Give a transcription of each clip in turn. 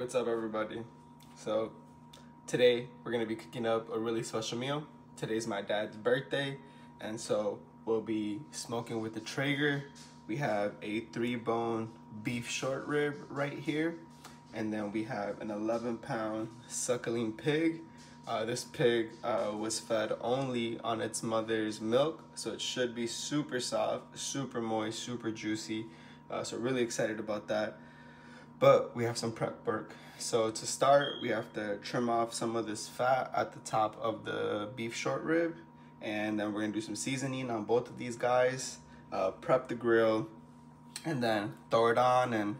What's up, everybody? So today we're gonna be cooking up a really special meal. Today's my dad's birthday, and so we'll be smoking with the Traeger. We have a 3-bone beef short rib right here, and then we have an 11-pound suckling pig. This pig was fed only on its mother's milk, so it should be super soft, super moist, super juicy. So really excited about that. But we have some prep work. So to start, we have to trim off some of this fat at the top of the beef short rib, and then we're gonna do some seasoning on both of these guys, prep the grill, and then throw it on and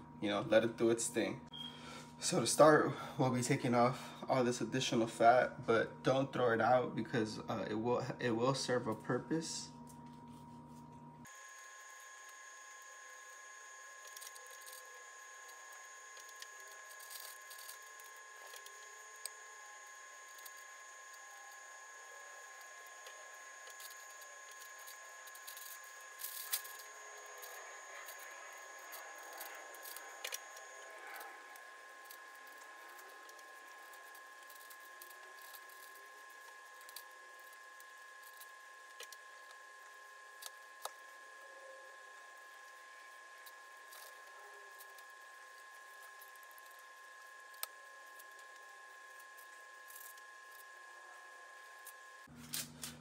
let it do its thing. So to start, we'll be taking off all this additional fat, but don't throw it out because it will serve a purpose.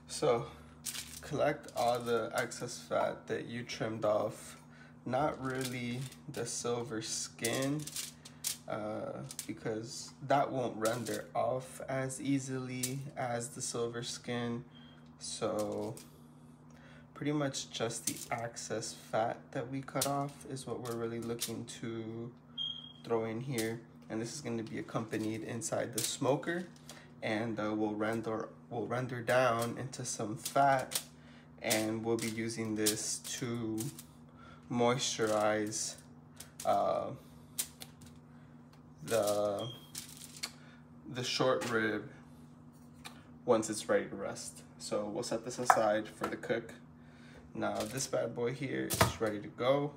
So collect all the excess fat that you trimmed off, not really the silver skin, because that won't render off as easily as the silver skin. So pretty much just the excess fat that we cut off is what we're really looking to throw in here. And this is going to be accompanied inside the smoker, and we'll render down into some fat, and we'll be using this to moisturize the short rib once it's ready to rest. So we'll set this aside for the cook. Now this bad boy here is ready to go.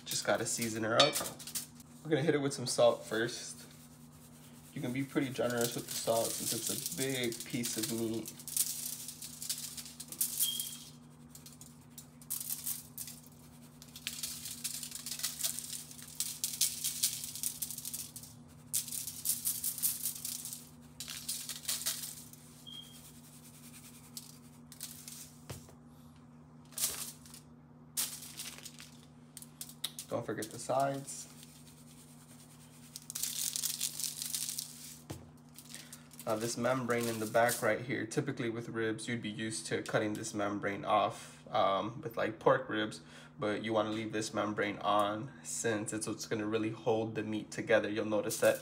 Just gotta season her up. We're gonna hit it with some salt first. You can be pretty generous with the salt since it's a big piece of meat. Don't forget the sides. This membrane in the back right here, typically with ribs, you'd be used to cutting this membrane off with like pork ribs, but you want to leave this membrane on since it's what's going to really hold the meat together. You'll notice that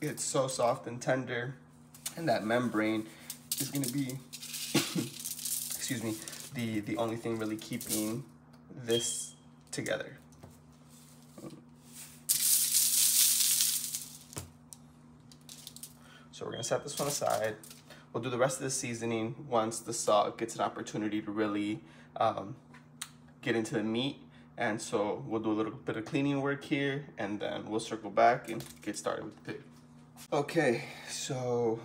it's so soft and tender, and that membrane is going to be, excuse me, the only thing really keeping this together. So we're gonna set this one aside. We'll do the rest of the seasoning once the salt gets an opportunity to really get into the meat. And so we'll do a little bit of cleaning work here, and then we'll circle back and get started with the pig. Okay, so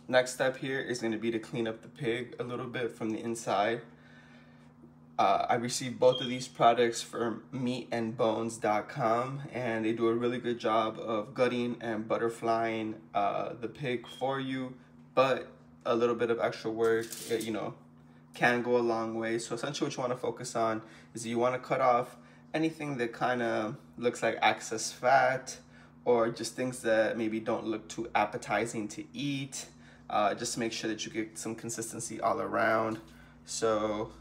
next step here is gonna be to clean up the pig a little bit from the inside. I received both of these products from meatandbones.com, and they do a really good job of gutting and butterflying the pig for you, but a little bit of extra work, can go a long way. So essentially what you want to focus on is you want to cut off anything that kind of looks like excess fat, or just things that maybe don't look too appetizing to eat, just to make sure that you get some consistency all around. So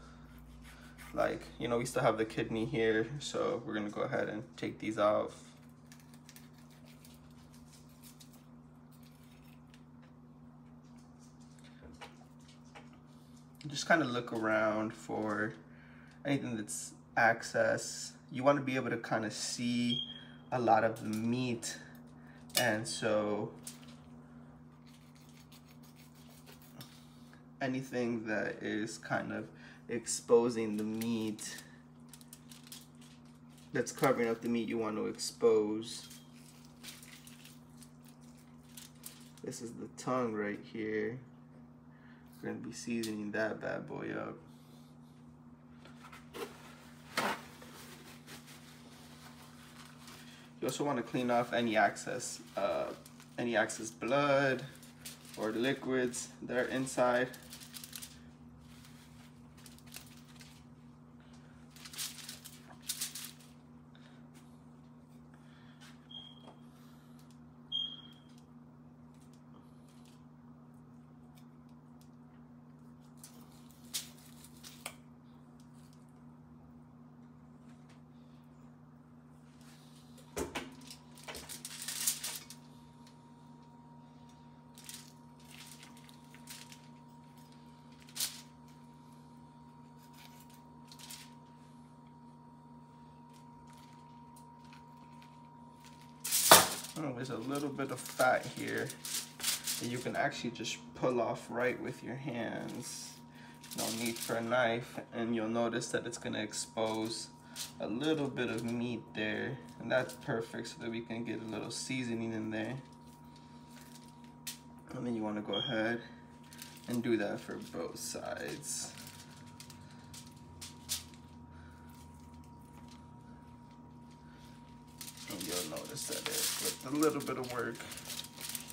we still have the kidney here, so we're gonna go ahead and take these off. Just kind of look around for anything that's excess. You want to be able to kind of see a lot of the meat, and so anything that is kind of exposing the meat, that's covering up the meat, you want to expose. This is the tongue right here. We're gonna be seasoning that bad boy up. You also want to clean off any excess blood or liquids that are inside. Oh, there's a little bit of fat here that you can actually just pull off right with your hands. No need for a knife, and you'll notice that it's gonna expose a little bit of meat there, and that's perfect so that we can get a little seasoning in there. And then you wanna go ahead and do that for both sides. And you'll notice that with a little bit of work,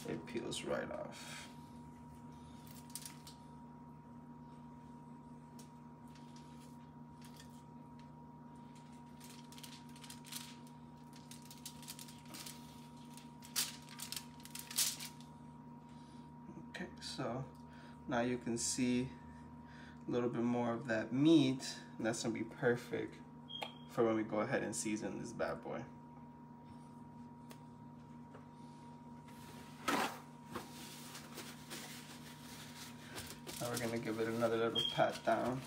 it peels right off. Okay, so now you can see a little bit more of that meat, and that's gonna be perfect for when we go ahead and season this bad boy. Now we're gonna give it another little pat down.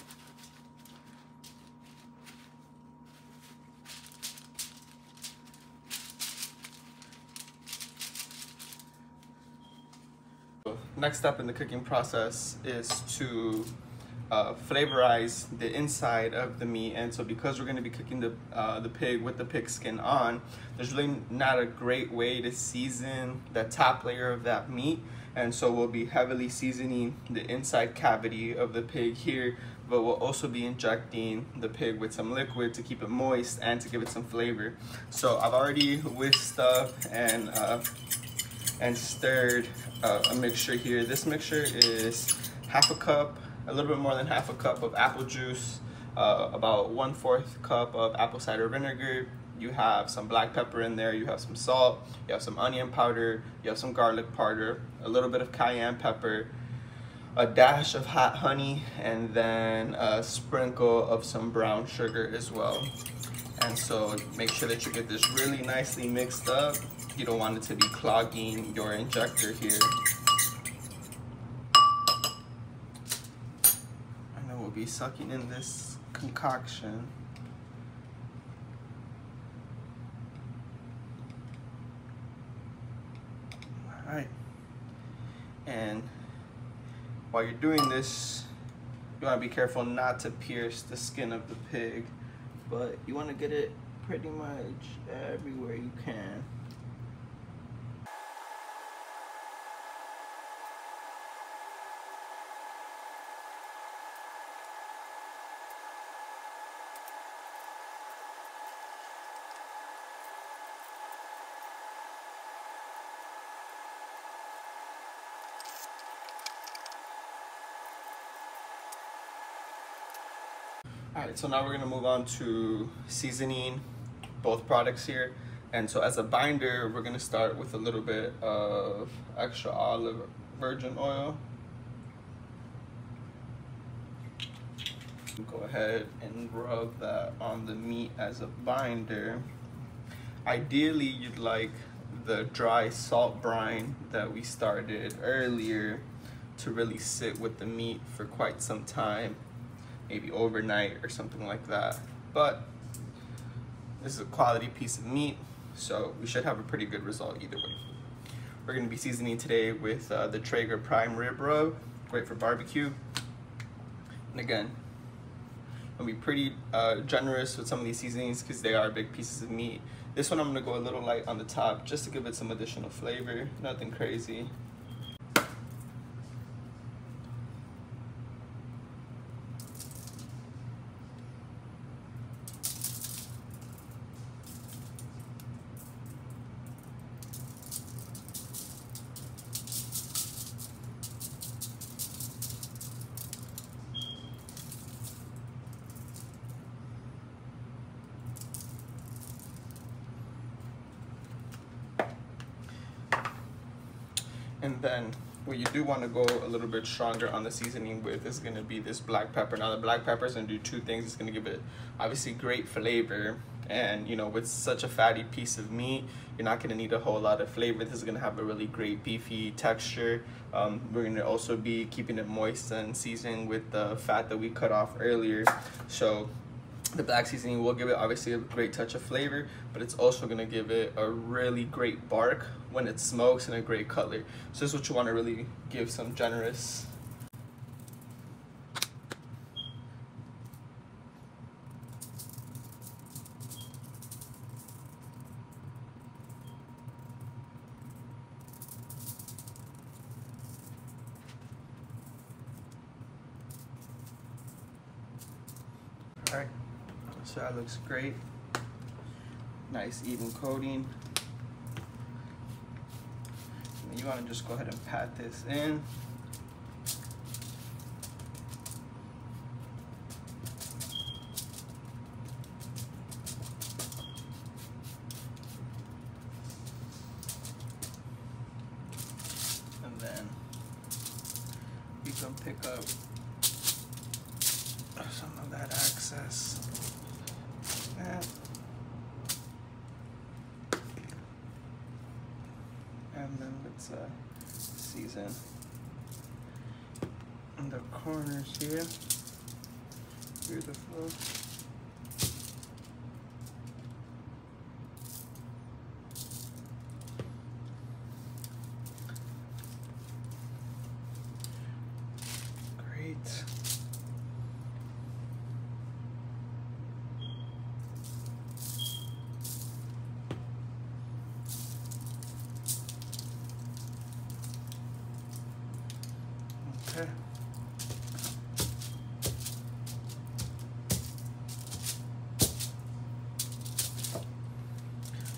Next step in the cooking process is to flavorize the inside of the meat. And so because we're going to be cooking the pig with the pig skin on, there's really not a great way to season the top layer of that meat. And so we'll be heavily seasoning the inside cavity of the pig here, but we'll also be injecting the pig with some liquid to keep it moist and to give it some flavor. So I've already whisked up and stirred a mixture here. This mixture is half a cup, a little bit more than half a cup of apple juice, about 1/4 cup of apple cider vinegar. You have some black pepper in there, you have some salt, you have some onion powder, you have some garlic powder, a little bit of cayenne pepper, a dash of hot honey, and then a sprinkle of some brown sugar as well. And so make sure that you get this really nicely mixed up. You don't want it to be clogging your injector here. And then we'll be sucking in this concoction. All right. And while you're doing this, you want to be careful not to pierce the skin of the pig, but you want to get it pretty much everywhere you can. All right, so now we're gonna move on to seasoning both products here. And so as a binder, we're gonna start with a little bit of extra olive virgin oil. Go ahead and rub that on the meat as a binder. Ideally, you'd like the dry salt brine that we started earlier to really sit with the meat for quite some time, maybe overnight or something like that. But this is a quality piece of meat, so we should have a pretty good result either way. We're gonna be seasoning today with the Traeger prime rib rub, great for barbecue. And again, I'll be pretty generous with some of these seasonings because they are big pieces of meat. This one I'm gonna go a little light on the top just to give it some additional flavor, nothing crazy. And then what you do want to go a little bit stronger on the seasoning with is going to be this black pepper. Now the black pepper is going to do two things. It's going to give it obviously great flavor, and you know, with such a fatty piece of meat, you're not going to need a whole lot of flavor. This is going to have a really great beefy texture. We're going to also be keeping it moist and seasoning with the fat that we cut off earlier. So the black seasoning will give it obviously a great touch of flavor, but it's also going to give it a really great bark when it smokes and a great color. So this is what you want to really give some generous. All right. So that looks great. Nice even coating. And you want to just go ahead and pat this in. And then you can pick up some of that excess. And then let's season in the corners here. Beautiful. Great. Okay.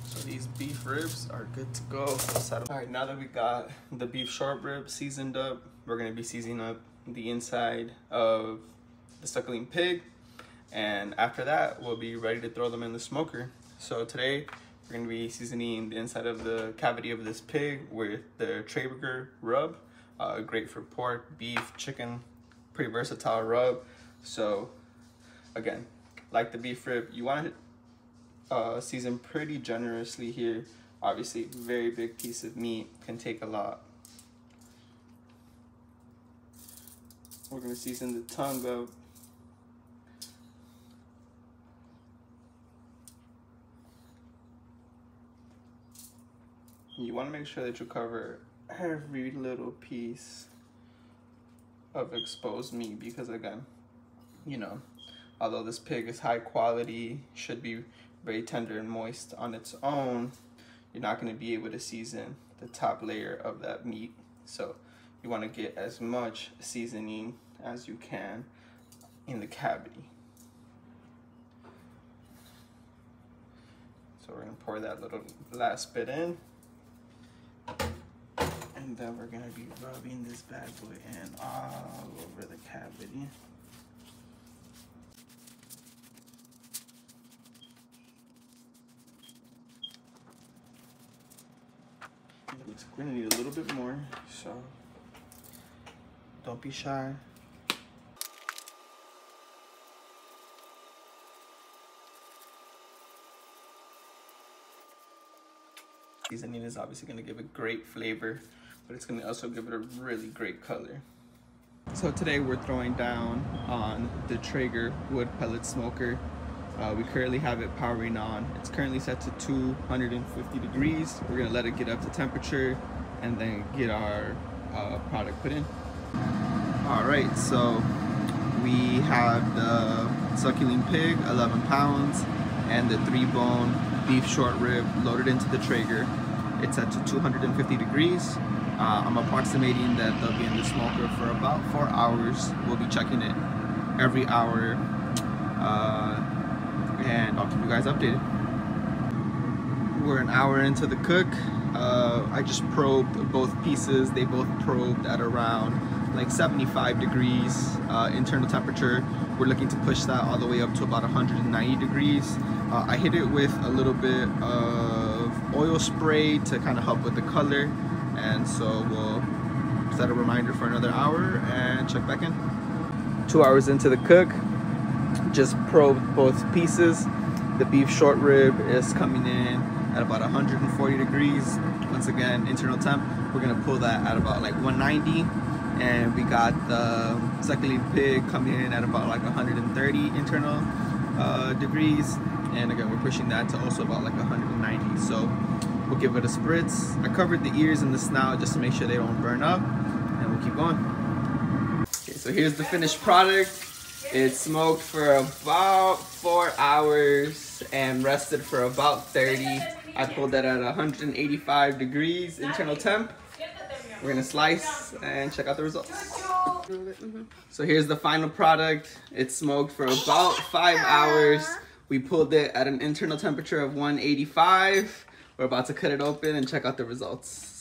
So these beef ribs are good to go. All right, now that we got the beef short rib seasoned up, we're gonna be seasoning up the inside of the suckling pig. And after that, we'll be ready to throw them in the smoker. So today, we're gonna be seasoning the inside of the cavity of this pig with the Traeger rub. Great for pork, beef, chicken, pretty versatile rub. So again, like the beef rib, you want to season pretty generously here. Obviously, very big piece of meat can take a lot. We're going to season the tongue up. You want to make sure that you cover every little piece of exposed meat, because again, you know, although this pig is high quality, should be very tender and moist on its own, you're not going to be able to season the top layer of that meat. So you want to get as much seasoning as you can in the cavity. So we're going to pour that little last bit in. And then we're gonna be rubbing this bad boy in all over the cavity. We're gonna need a little bit more, so don't be shy. Seasoning is obviously gonna give a great flavor, but it's gonna also give it a really great color. So today we're throwing down on the Traeger wood pellet smoker. We currently have it powering on. It's currently set to 250 degrees. We're gonna let it get up to temperature and then get our product put in. All right, so we have the suckling pig, 11 pounds, and the 3-bone beef short rib loaded into the Traeger. It's set to 250 degrees. I'm approximating that they'll be in the smoker for about 4 hours. We'll be checking it every hour, and I'll keep you guys updated. We're an hour into the cook. I just probed both pieces. They both probed at around like 75 degrees internal temperature. We're looking to push that all the way up to about 190 degrees. I hit it with a little bit of oil spray to kind of help with the color. And so we'll set a reminder for another hour and check back in. 2 hours into the cook, just probed both pieces. The beef short rib is coming in at about 140 degrees. Once again, internal temp. We're gonna pull that at about like 190. And we got the suckling pig coming in at about like 130 internal degrees. And again, we're pushing that to also about like 190. So we'll give it a spritz. I covered the ears and the snout just to make sure they don't burn up. And we'll keep going. Okay, so here's the finished product. It's smoked for about 4 hours and rested for about 30. I pulled that at 185 degrees internal temp. We're gonna slice and check out the results. So here's the final product. It's smoked for about 5 hours. We pulled it at an internal temperature of 185. We're about to cut it open and check out the results.